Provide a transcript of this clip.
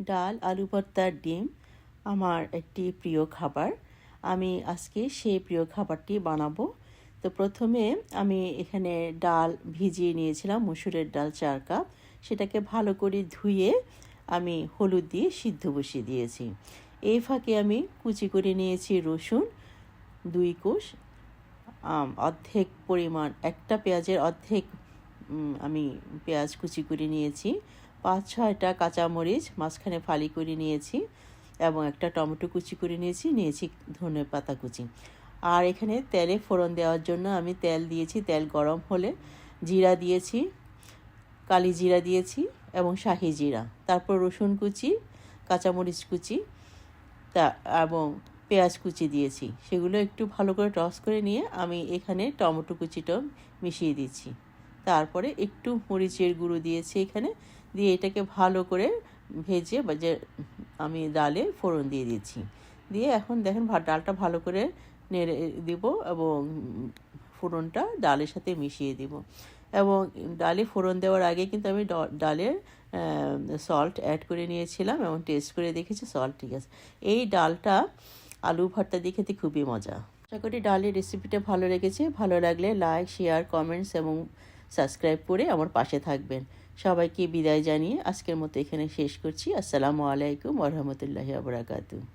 ডাল, আলু ভর্তা, ডিম আমার একটি প্রিয় খাবার। আমি আজকে সেই প্রিয় খাবারটি বানাবো। তো প্রথমে আমি এখানে ডাল ভিজিয়ে নিয়েছিলাম, মসুরের ডাল 4 কাপ। সেটাকে ভালো করে ধুয়ে আমি হলুদ দিয়ে সিদ্ধ বসিয়ে দিয়েছি। এই ফাঁকে আমি কুচি করে নিয়েছি রসুন 2 কোষ, অর্ধেক পরিমাণ একটা পেঁয়াজের অর্ধেক আমি পেঁয়াজ কুচি করে নিয়েছি, 5-6টা কাঁচামরিচ মাঝখানে ফালি করে নিয়েছি এবং একটা টমেটো কুচি করে নিয়েছি ধনেপাতা কুচি। আর এখানে তেলে ফোড়ন দেওয়ার জন্য আমি তেল দিয়েছি। তেল গরম হলে জিরা দিয়েছি, কালি জিরা দিয়েছি এবং শাহি জিরা, তারপর রসুন কুচি, কাঁচামরিচ কুচি এবং পেঁয়াজ কুচি দিয়েছি। সেগুলো একটু ভালো করে টস করে নিয়ে আমি এখানে টমেটো কুচিটাও মিশিয়ে দিচ্ছি। তারপরে একটু মরিচের গুঁড়ো দিয়েছি এখানে, দিয়ে এটাকে ভালো করে ভেজে যে আমি ডালে ফোড়ন দিয়ে দিচ্ছি। দিয়ে এখন দেখেন ডালটা ভালো করে নেড়ে দিব এবং ফোড়নটা ডালের সাথে মিশিয়ে দিব। এবং ডালে ফোড়ন দেওয়ার আগে কিন্তু আমি ডালে সল্ট অ্যাড করে নিয়েছিলাম এবং টেস্ট করে দেখেছি সল্ট ঠিক আছে। এই ডালটা আলু ভর্তা দিয়ে খেতে খুবই মজা। আশা করি ডালের রেসিপিটা ভালো লেগেছে। ভালো লাগলে লাইক, শেয়ার, কমেন্টস এবং সাবস্ক্রাইব করে আমার পাশে থাকবেন। সবাইকে বিদায় জানিয়ে আজকের মতো এখানে শেষ করছি। আসসালামু আলাইকুম ওয়া রাহমাতুল্লাহি ওয়া বারাকাতুহু।